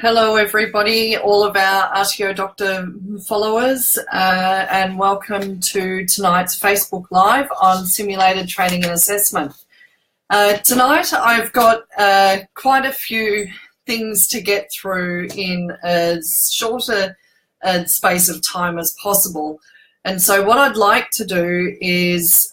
Hello everybody, all of our RTO Doctor followers, and welcome to tonight's Facebook Live on simulated training and assessment. Tonight I've got quite a few things to get through in as short a space of time as possible. And so what I'd like to do is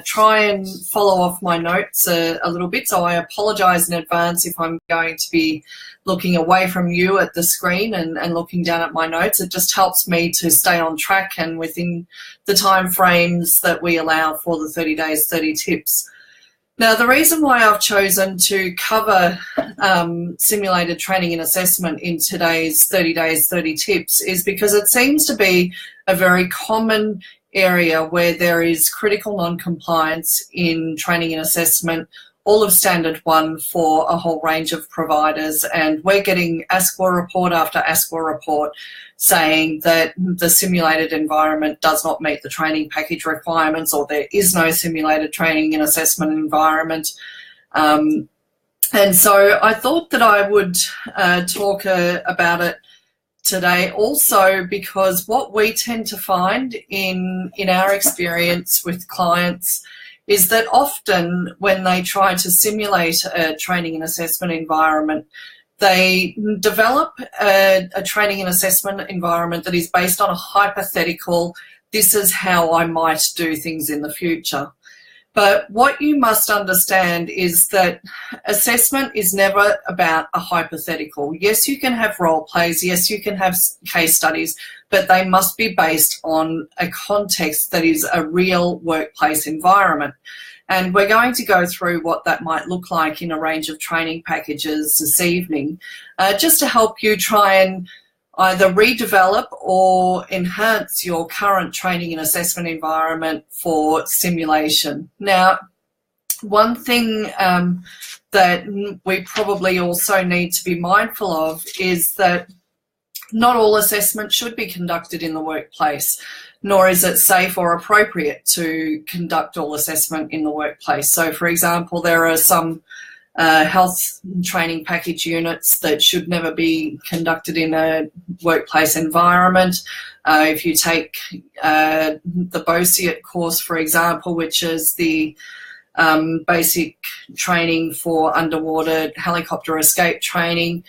try and follow off my notes a little bit. So I apologise in advance if I'm going to be looking away from you at the screen and looking down at my notes. It just helps me to stay on track and within the time frames that we allow for the 30 days, 30 tips. Now, the reason why I've chosen to cover simulated training and assessment in today's 30 days, 30 tips is because it seems to be a very common area where there is critical non-compliance in training and assessment, all of Standard 1 for a whole range of providers, and we're getting ASQA report after ASQA report saying that the simulated environment does not meet the training package requirements, or there is no simulated training and assessment environment. And so I thought that I would talk about it today also because what we tend to find in our experience with clients is that often when they try to simulate a training and assessment environment, they develop a training and assessment environment that is based on a hypothetical, this is how I might do things in the future. But what you must understand is that assessment is never about a hypothetical. Yes, you can have role plays, yes, you can have case studies, but they must be based on a context that is a real workplace environment. And we're going to go through what that might look like in a range of training packages this evening, just to help you try and either redevelop or enhance your current training and assessment environment for simulation. Now, one thing that we probably also need to be mindful of is that not all assessment should be conducted in the workplace, nor is it safe or appropriate to conduct all assessment in the workplace. So, for example, there are some health training package units that should never be conducted in a workplace environment. If you take the BOSIAT course, for example, which is the basic training for underwater helicopter escape training,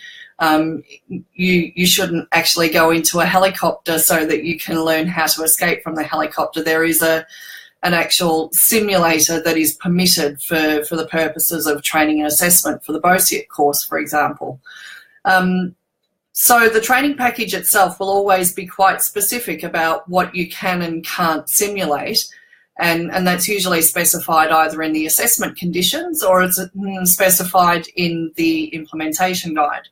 you shouldn't actually go into a helicopter so that you can learn how to escape from the helicopter. There is an actual simulator that is permitted for the purposes of training and assessment for the BOSIAT course, for example. So the training package itself will always be quite specific about what you can and can't simulate, and that's usually specified either in the assessment conditions or it's specified in the implementation guide.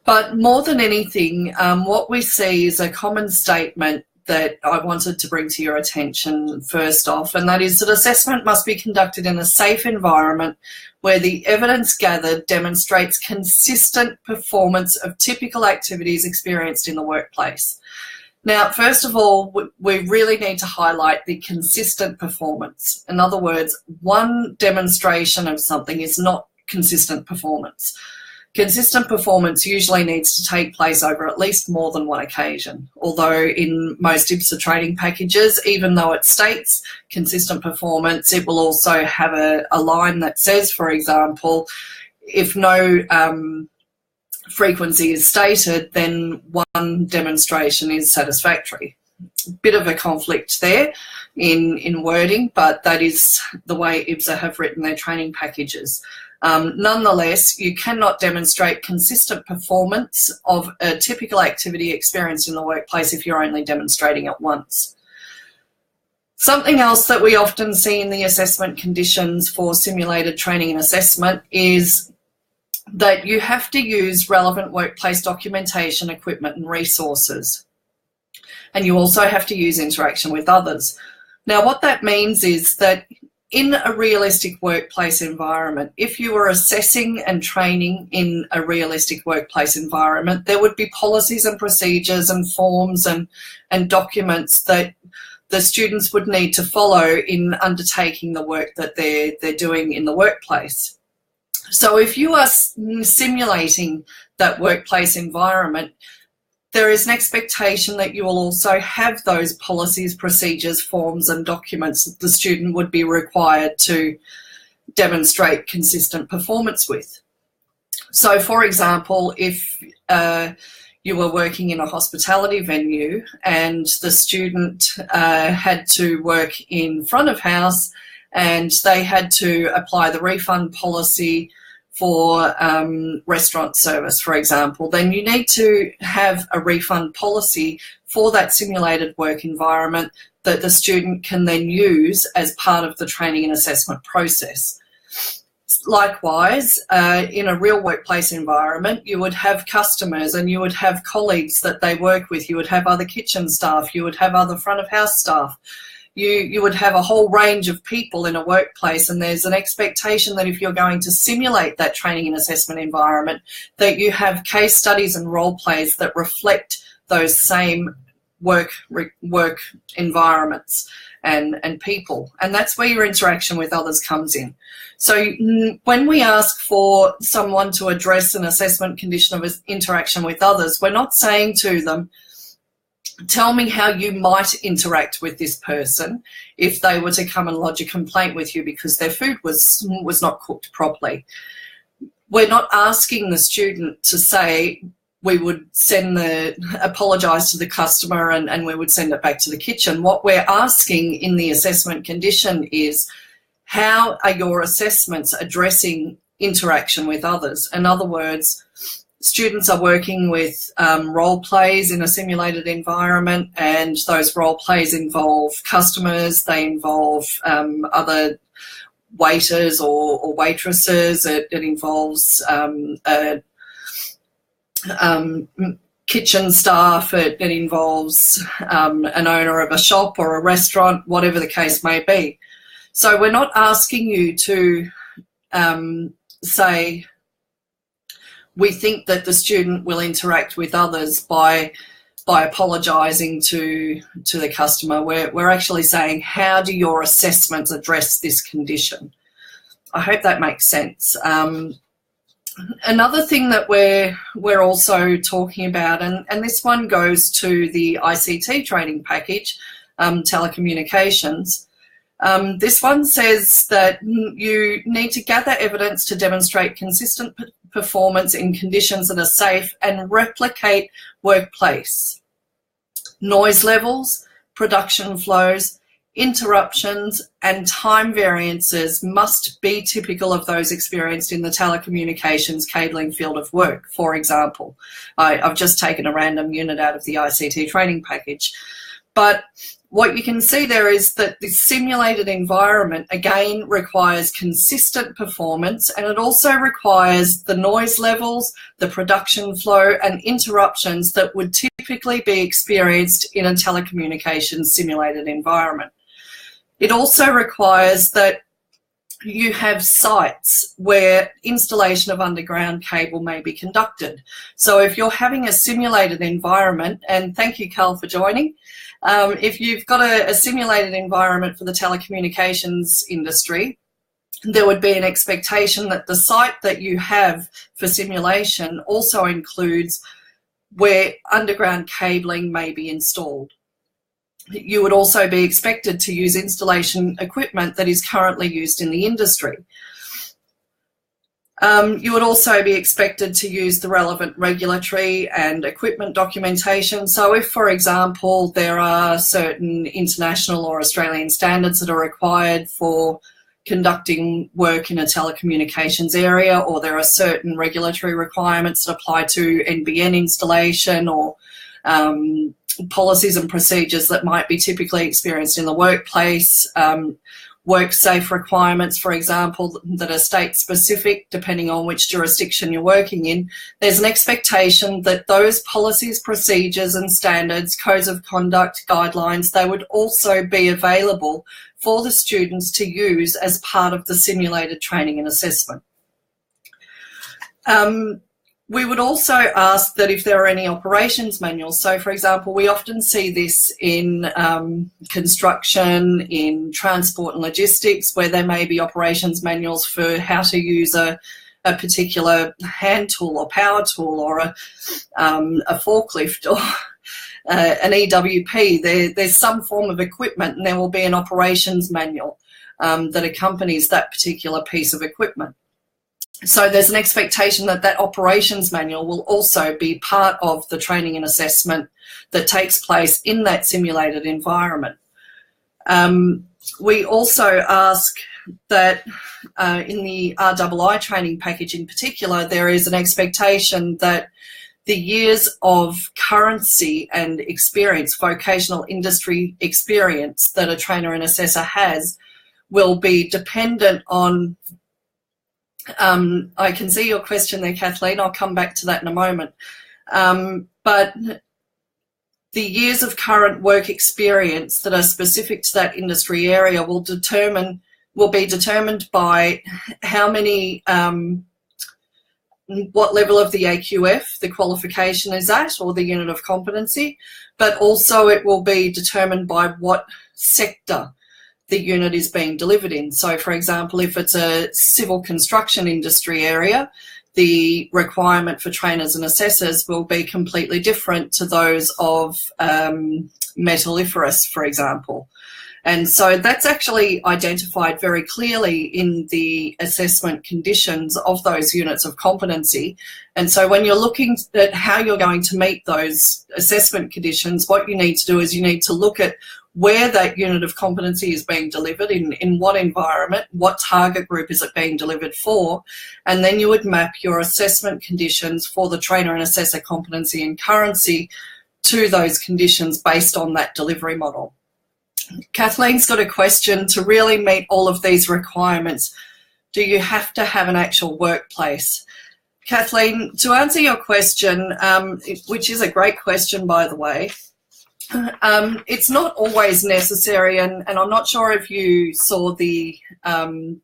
But more than anything, what we see is a common statement that I wanted to bring to your attention first off, and that is that assessment must be conducted in a safe environment where the evidence gathered demonstrates consistent performance of typical activities experienced in the workplace. Now, first of all, we really need to highlight the consistent performance. In other words, one demonstration of something is not consistent performance. Consistent performance usually needs to take place over at least more than one occasion, although in most IBSA training packages, even though it states consistent performance, it will also have a line that says, for example, if no frequency is stated, then one demonstration is satisfactory. Bit of a conflict there in wording, but that is the way IBSA have written their training packages. Nonetheless, you cannot demonstrate consistent performance of a typical activity experienced in the workplace if you're only demonstrating it once. Something else that we often see in the assessment conditions for simulated training and assessment is that you have to use relevant workplace documentation, equipment and resources. And you also have to use interaction with others. Now, what that means is that in a realistic workplace environment, if you were assessing and training in a realistic workplace environment, there would be policies and procedures and forms and documents that the students would need to follow in undertaking the work that they're doing in the workplace. So if you are simulating that workplace environment, there is an expectation that you will also have those policies, procedures, forms and documents that the student would be required to demonstrate consistent performance with. So, for example, if you were working in a hospitality venue and the student had to work in front of house and they had to apply the refund policy for restaurant service, for example, then you need to have a refund policy for that simulated work environment that the student can then use as part of the training and assessment process. Likewise, in a real workplace environment, you would have customers and you would have colleagues that they work with, you would have other kitchen staff, you would have other front of house staff. You would have a whole range of people in a workplace, and there's an expectation that if you're going to simulate that training and assessment environment, that you have case studies and role plays that reflect those same work environments and people. And that's where your interaction with others comes in. So when we ask for someone to address an assessment condition of interaction with others, we're not saying to them, tell me how you might interact with this person if they were to come and lodge a complaint with you because their food was not cooked properly. We're not asking the student to say we would apologise to the customer and we would send it back to the kitchen. What we're asking in the assessment condition is, how are your assessments addressing interaction with others? In other words, students are working with role plays in a simulated environment, and those role plays involve customers, they involve other waiters or waitresses, it involves kitchen staff, it involves an owner of a shop or a restaurant, whatever the case may be. So we're not asking you to say, we think that the student will interact with others by apologising to the customer. We're actually saying, how do your assessments address this condition? I hope that makes sense. Another thing that we're also talking about, and this one goes to the ICT training package, telecommunications. This one says that you need to gather evidence to demonstrate consistent performance in conditions that are safe and replicate workplace. Noise levels, production flows, interruptions and time variances must be typical of those experienced in the telecommunications cabling field of work. For example, I've just taken a random unit out of the ICT training package, but what you can see there is that the simulated environment again requires consistent performance, and it also requires the noise levels, the production flow and interruptions that would typically be experienced in a telecommunications simulated environment. It also requires that you have sites where installation of underground cable may be conducted. So if you're having a simulated environment, and thank you, Carl, for joining, if you've got a simulated environment for the telecommunications industry, there would be an expectation that the site that you have for simulation also includes where underground cabling may be installed. You would also be expected to use installation equipment that is currently used in the industry. You would also be expected to use the relevant regulatory and equipment documentation. So if, for example, there are certain international or Australian standards that are required for conducting work in a telecommunications area, or there are certain regulatory requirements that apply to NBN installation, or policies and procedures that might be typically experienced in the workplace, work safe requirements, for example, that are state specific depending on which jurisdiction you're working in, there's an expectation that those policies, procedures and standards, codes of conduct, guidelines, they would also be available for the students to use as part of the simulated training and assessment. We would also ask that if there are any operations manuals. So, for example, we often see this in construction, in transport and logistics, where there may be operations manuals for how to use a a particular hand tool or power tool or a forklift or an EWP. There's some form of equipment, and there will be an operations manual that accompanies that particular piece of equipment. So there's an expectation that that operations manual will also be part of the training and assessment that takes place in that simulated environment. We also ask that in the RII training package in particular, there is an expectation that the years of currency and experience, vocational industry experience that a trainer and assessor has will be dependent on, I can see your question there, Kathleen, I'll come back to that in a moment, but the years of current work experience that are specific to that industry area will be determined by how many, what level of the AQF the qualification is at, or the unit of competency, but also it will be determined by what sector the unit is being delivered in. So, for example, if it's a civil construction industry area, the requirement for trainers and assessors will be completely different to those of metalliferous, for example. And so that's actually identified very clearly in the assessment conditions of those units of competency. And so when you're looking at how you're going to meet those assessment conditions, what you need to do is you need to look at where that unit of competency is being delivered, in what environment, what target group is it being delivered for, and then you would map your assessment conditions for the trainer and assessor competency and currency to those conditions based on that delivery model. Kathleen's got a question: to really meet all of these requirements, do you have to have an actual workplace? Kathleen, to answer your question, which is a great question, by the way, it's not always necessary, and I'm not sure if you saw the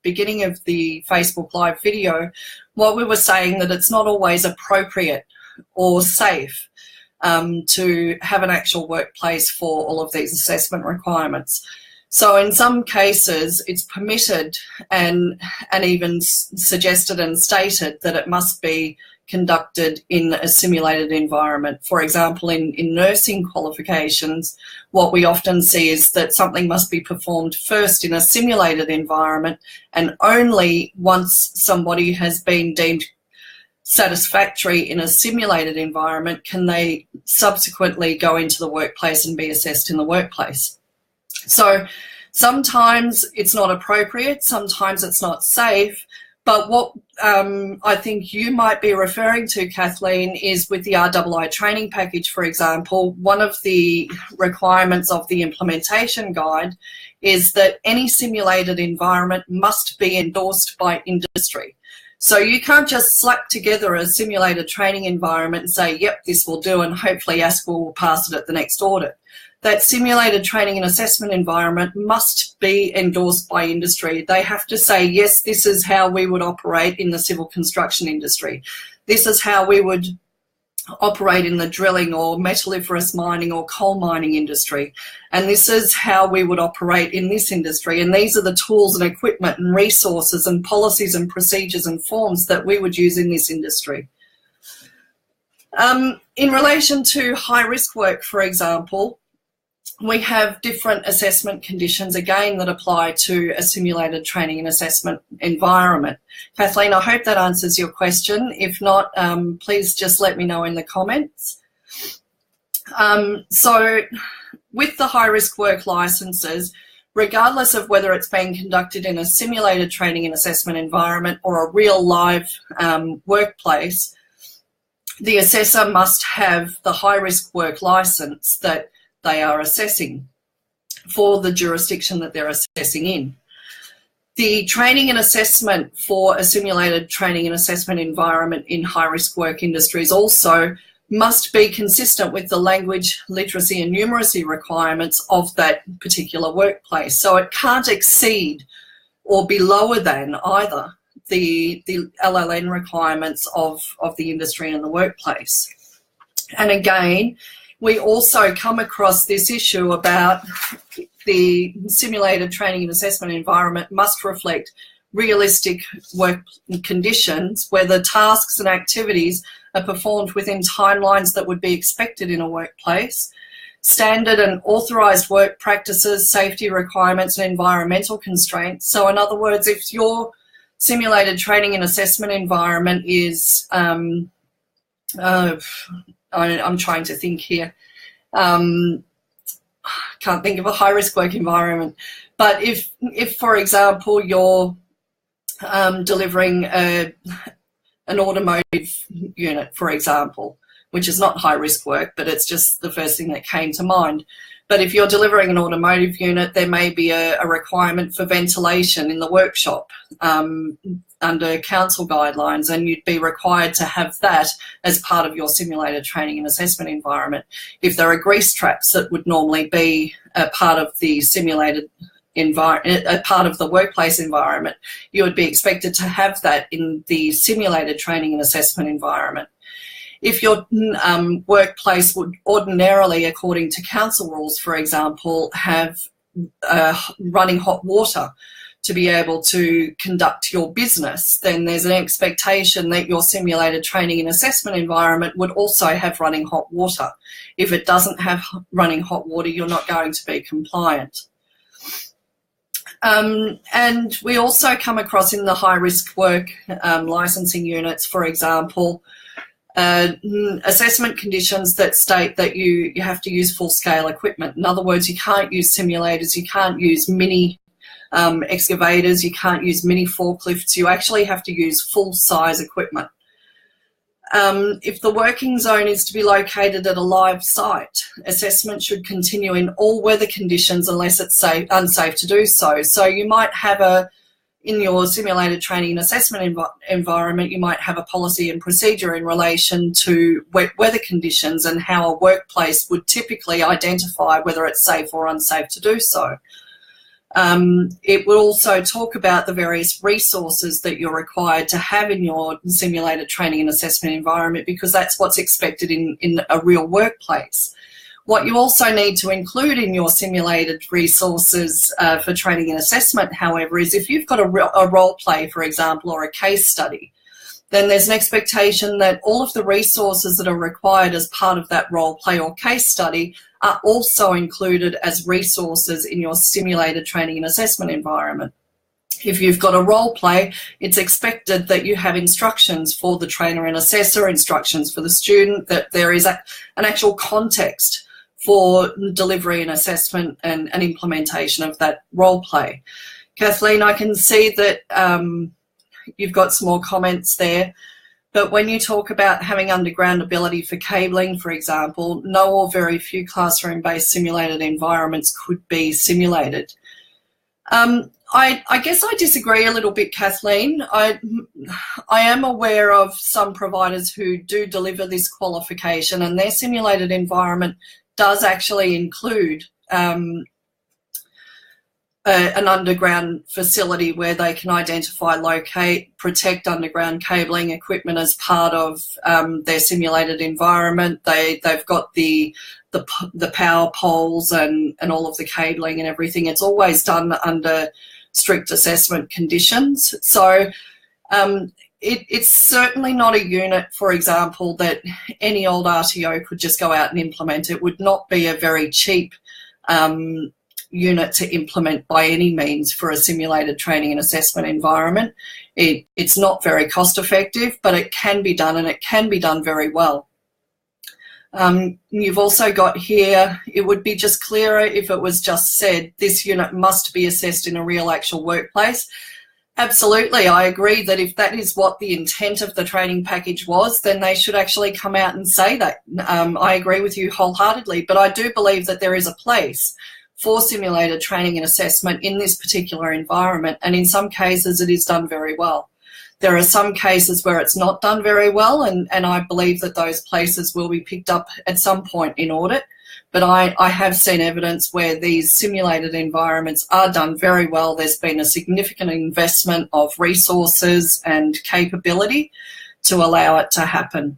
beginning of the Facebook Live video, what we were saying, that it's not always appropriate or safe to have an actual workplace for all of these assessment requirements. So in some cases it's permitted and even suggested and stated that it must be conducted in a simulated environment. For example, in nursing qualifications, what we often see is that something must be performed first in a simulated environment, and only once somebody has been deemed satisfactory in a simulated environment can they subsequently go into the workplace and be assessed in the workplace. So sometimes it's not appropriate, sometimes it's not safe, but what I think you might be referring to, Kathleen, is with the RII training package, for example, one of the requirements of the implementation guide is that any simulated environment must be endorsed by industry. So you can't just slap together a simulated training environment and say, yep, this will do, and hopefully ASQA will pass it at the next audit. That simulated training and assessment environment must be endorsed by industry. They have to say, yes, this is how we would operate in the civil construction industry. This is how we would operate in the drilling or metalliferous mining or coal mining industry. And this is how we would operate in this industry. And these are the tools and equipment and resources and policies and procedures and forms that we would use in this industry. In relation to high-risk work, for example, we have different assessment conditions, again, that apply to a simulated training and assessment environment. Kathleen, I hope that answers your question. If not, please just let me know in the comments. So with the high-risk work licenses, regardless of whether it's being conducted in a simulated training and assessment environment or a real live workplace, the assessor must have the high-risk work license that they are assessing for the jurisdiction that they're assessing in. The training and assessment for a simulated training and assessment environment in high-risk work industries also must be consistent with the language, literacy and numeracy requirements of that particular workplace. So it can't exceed or be lower than either the LLN requirements of the industry and the workplace. And again, we also come across this issue about the simulated training and assessment environment must reflect realistic work conditions where the tasks and activities are performed within timelines that would be expected in a workplace, standard and authorised work practices, safety requirements and environmental constraints. So in other words, if your simulated training and assessment environment is, I'm trying to think here, can't think of a high-risk work environment, but if for example, you're delivering an automotive unit, for example, which is not high-risk work, but it's just the first thing that came to mind. But if you're delivering an automotive unit, there may be a requirement for ventilation in the workshop under council guidelines, and you'd be required to have that as part of your simulated training and assessment environment. If there are grease traps that would normally be a part of the simulated environment, a part of the workplace environment, you would be expected to have that in the simulated training and assessment environment. If your workplace would ordinarily, according to council rules, for example, have running hot water to be able to conduct your business, then there's an expectation that your simulated training and assessment environment would also have running hot water. If it doesn't have running hot water, you're not going to be compliant. And we also come across in the high-risk work licensing units, for example, assessment conditions that state that you have to use full-scale equipment. In other words, you can't use simulators, you can't use mini excavators, you can't use mini forklifts, you actually have to use full-size equipment. If the working zone is to be located at a live site, assessment should continue in all weather conditions unless it's unsafe to do so. So you might have in your simulated training and assessment environment, you might have a policy and procedure in relation to wet weather conditions and how a workplace would typically identify whether it's safe or unsafe to do so. It will also talk about the various resources that you're required to have in your simulated training and assessment environment, because that's what's expected in a real workplace. What you also need to include in your simulated resources for training and assessment, however, is if you've got a role play, for example, or a case study, then there's an expectation that all of the resources that are required as part of that role play or case study are also included as resources in your simulated training and assessment environment. If you've got a role play, it's expected that you have instructions for the trainer and assessor, instructions for the student, that there is an actual context for delivery and assessment and implementation of that role play. Kathleen, I can see that you've got some more comments there, but when you talk about having underground ability for cabling, for example, no or very few classroom-based simulated environments could be simulated. I guess I disagree a little bit, Kathleen. I am aware of some providers who do deliver this qualification, and their simulated environment does actually include an underground facility where they can identify, locate, protect underground cabling equipment as part of their simulated environment. They've got the power poles and all of the cabling and everything. It's always done under strict assessment conditions. So it's certainly not a unit, for example, that any old RTO could just go out and implement. It would not be a very cheap unit to implement by any means for a simulated training and assessment environment. It's not very cost effective, but it can be done, and it can be done very well. You've also got here, it would be just clearer if it was just said this unit must be assessed in a real actual workplace. Absolutely, I agree that if that is what the intent of the training package was, then they should actually come out and say that. I agree with you wholeheartedly, but I do believe that there is a place for simulated training and assessment in this particular environment, and in some cases it is done very well. There are some cases where it's not done very well, and I believe that those places will be picked up at some point in audit, but I have seen evidence where these simulated environments are done very well. There's been a significant investment of resources and capability to allow it to happen.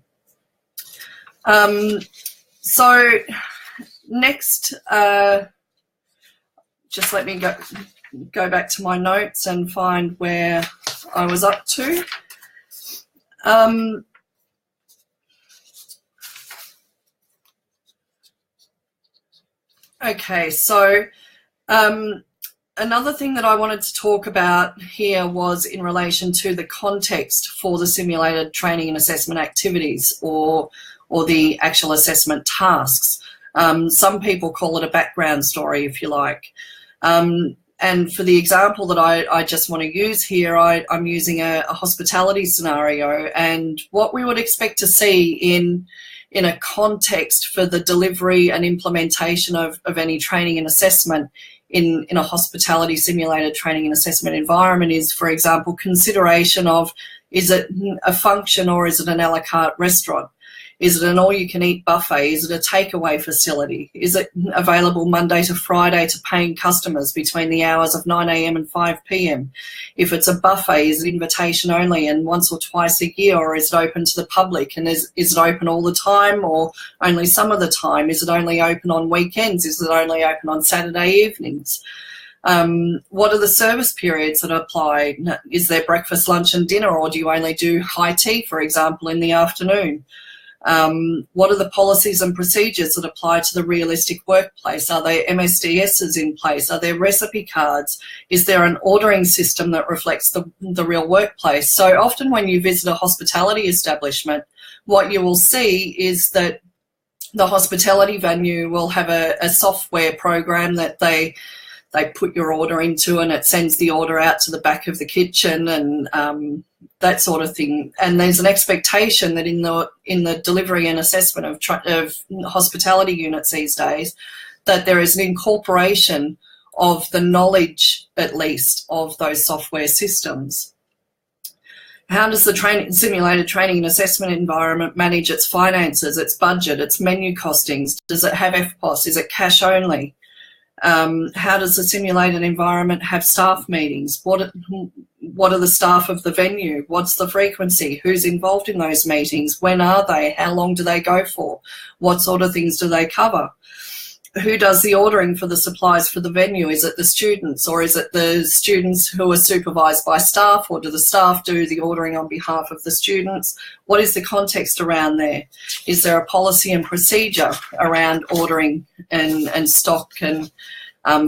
So next, just let me go back to my notes and find where I was up to. Okay, so another thing that I wanted to talk about here was in relation to the context for the simulated training and assessment activities, or the actual assessment tasks. Some people call it a background story, if you like. And for the example that I just want to use here, I'm using a hospitality scenario, and what we would expect to see in a context for the delivery and implementation of any training and assessment in a hospitality simulated training and assessment environment is, for example, consideration of, is it a function or is it an a la carte restaurant? Is it an all-you-can-eat buffet? Is it a takeaway facility? Is it available Monday to Friday to paying customers between the hours of 9 a.m. and 5 p.m? If it's a buffet, is it invitation only and once or twice a year, or is it open to the public? And is it open all the time or only some of the time? Is it only open on weekends? Is it only open on Saturday evenings? What are the service periods that apply? Is there breakfast, lunch and dinner, or do you only do high tea, for example, in the afternoon? What are the policies and procedures that apply to the realistic workplace? Are there MSDSs in place? Are there recipe cards? Is there an ordering system that reflects the real workplace? So often when you visit a hospitality establishment, what you will see is that the hospitality venue will have a software program that they put your order into, and it sends the order out to the back of the kitchen and that sort of thing. And there's an expectation that in the delivery and assessment of hospitality units these days, that there is an incorporation of the knowledge, at least, of those software systems. How does the simulated training and assessment environment manage its finances, its budget, its menu costings? Does it have FPOS? Is it cash only? How does the simulated environment have staff meetings? What are the staff of the venue? What's the frequency? Who's involved in those meetings? When are they? How long do they go for? What sort of things do they cover? Who does the ordering for the supplies for the venue? Is it the students, or is it the students who are supervised by staff, or do the staff do the ordering on behalf of the students? What is the context around there? Is there a policy and procedure around ordering and stock and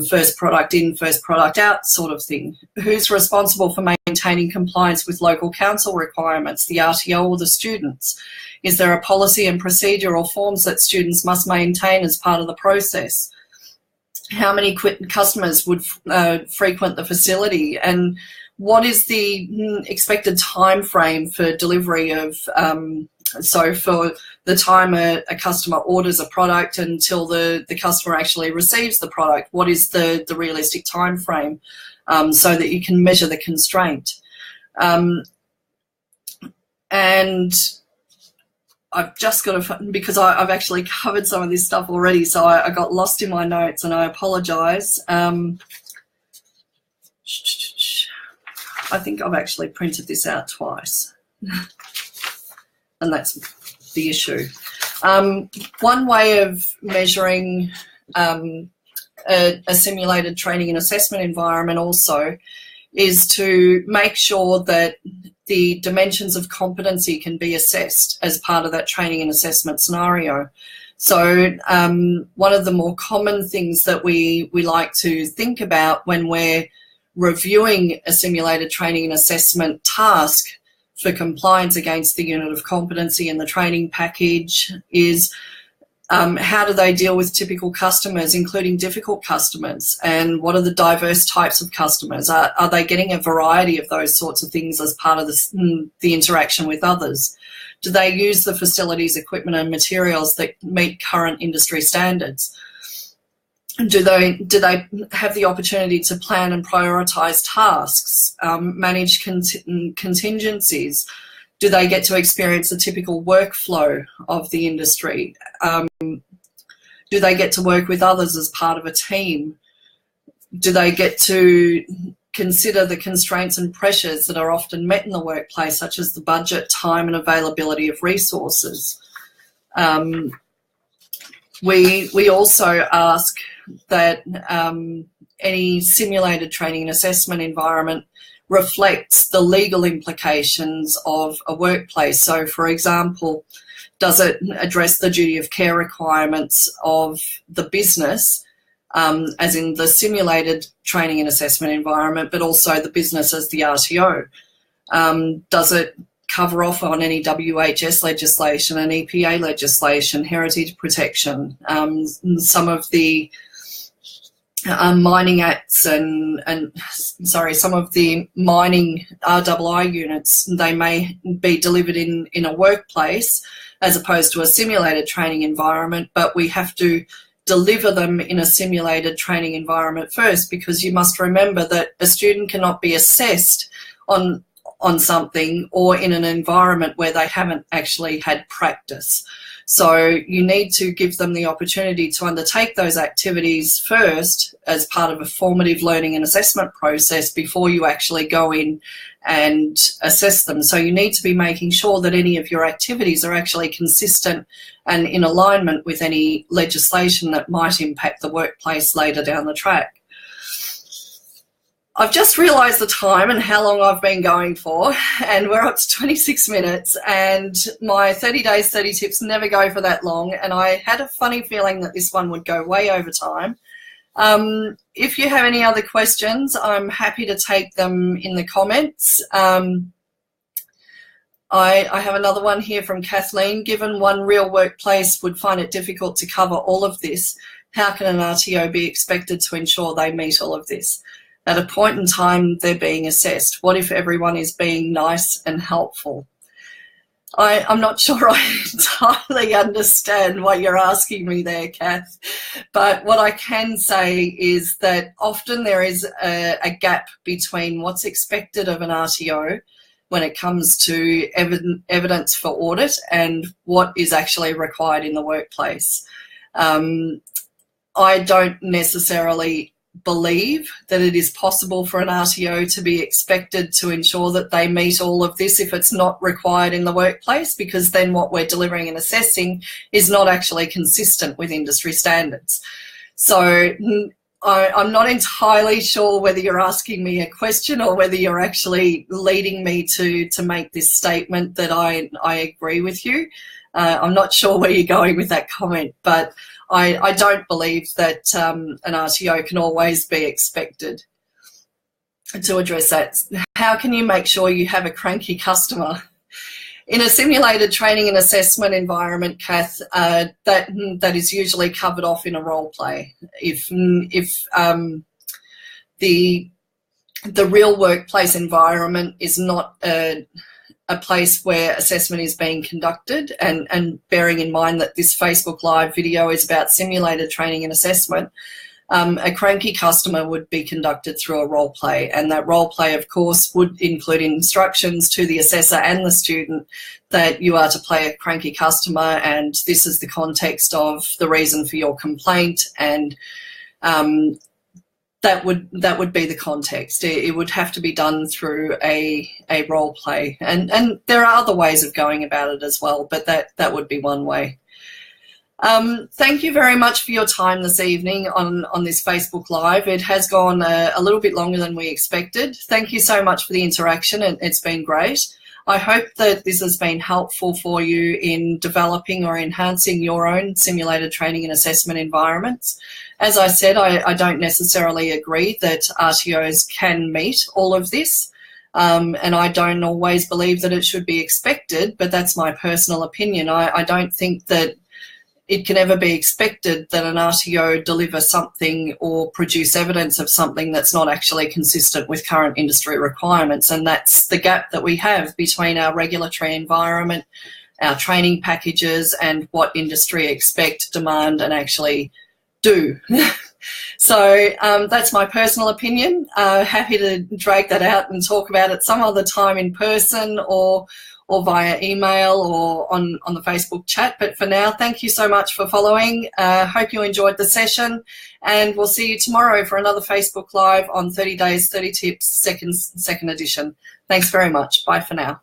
first product in, first product out sort of thing? Who's responsible for maintaining compliance with local council requirements, the RTO or the students? Is there a policy and procedure or forms that students must maintain as part of the process? How many customers would frequent the facility? And what is the expected time frame for delivery of, so for the time a customer orders a product until the customer actually receives the product, what is the realistic time frame so that you can measure the constraint? And I've just got to, because I've actually covered some of this stuff already, so I got lost in my notes and I apologise. I think I've actually printed this out twice and that's the issue. One way of measuring a simulated training and assessment environment also is to make sure that the dimensions of competency can be assessed as part of that training and assessment scenario. So one of the more common things that we like to think about when we're reviewing a simulated training and assessment task for compliance against the unit of competency in the training package is how do they deal with typical customers, including difficult customers, and what are the diverse types of customers? Are they getting a variety of those sorts of things as part of the interaction with others? Do they use the facilities, equipment and materials that meet current industry standards? Do they have the opportunity to plan and prioritise tasks, manage contingencies? Do they get to experience the typical workflow of the industry? Do they get to work with others as part of a team? Do they get to consider the constraints and pressures that are often met in the workplace, such as the budget, time and availability of resources? We also ask that any simulated training and assessment environment reflects the legal implications of a workplace. So, for example, does it address the duty of care requirements of the business, as in the simulated training and assessment environment, but also the business as the RTO? Does it cover off on any WHS legislation and EPA legislation, heritage protection, some of the mining acts and some of the mining RII units, they may be delivered in a workplace as opposed to a simulated training environment, but we have to deliver them in a simulated training environment first, because you must remember that a student cannot be assessed on something or in an environment where they haven't actually had practice. So you need to give them the opportunity to undertake those activities first as part of a formative learning and assessment process before you actually go in and assess them. So you need to be making sure that any of your activities are actually consistent and in alignment with any legislation that might impact the workplace later down the track. I've just realised the time and how long I've been going for, and we're up to 26 minutes, and my 30 days, 30 tips never go for that long, and I had a funny feeling that this one would go way over time. If you have any other questions, I'm happy to take them in the comments. I have another one here from Kathleen. Given one real workplace would find it difficult to cover all of this, how can an RTO be expected to ensure they meet all of this? At a point in time, they're being assessed. What if everyone is being nice and helpful? I'm not sure I entirely understand what you're asking me there, Kath, but what I can say is that often there is a gap between what's expected of an RTO when it comes to evidence for audit and what is actually required in the workplace. I don't necessarily believe that it is possible for an RTO to be expected to ensure that they meet all of this if it's not required in the workplace, because then what we're delivering and assessing is not actually consistent with industry standards. So I'm not entirely sure whether you're asking me a question or whether you're actually leading me to make this statement that I agree with you. I'm not sure where you're going with that comment, but I don't believe that an RTO can always be expected to address that. How can you make sure you have a cranky customer? In a simulated training and assessment environment, Kath, that is usually covered off in a role play. If the real workplace environment is not a place where assessment is being conducted, and bearing in mind that this Facebook Live video is about simulated training and assessment, a cranky customer would be conducted through a role play, and that role play, of course, would include instructions to the assessor and the student that you are to play a cranky customer, and this is the context of the reason for your complaint, and that would be the context. It would have to be done through a role play, and there are other ways of going about it as well, but that would be one way. Thank you very much for your time this evening on this Facebook Live. It has gone a little bit longer than we expected. Thank you so much for the interaction, and it's been great. I hope that this has been helpful for you in developing or enhancing your own simulated training and assessment environments. As I said, I don't necessarily agree that RTOs can meet all of this, and I don't always believe that it should be expected, but that's my personal opinion. I don't think that it can ever be expected that an RTO deliver something or produce evidence of something that's not actually consistent with current industry requirements, and that's the gap that we have between our regulatory environment, our training packages, and what industry expect, demand, and actually do. So that's my personal opinion. Happy to drag that out and talk about it some other time in person or via email or on the Facebook chat. But for now, thank you so much for following. Hope you enjoyed the session, and we'll see you tomorrow for another Facebook Live on 30 Days, 30 Tips, second edition. Thanks very much. Bye for now.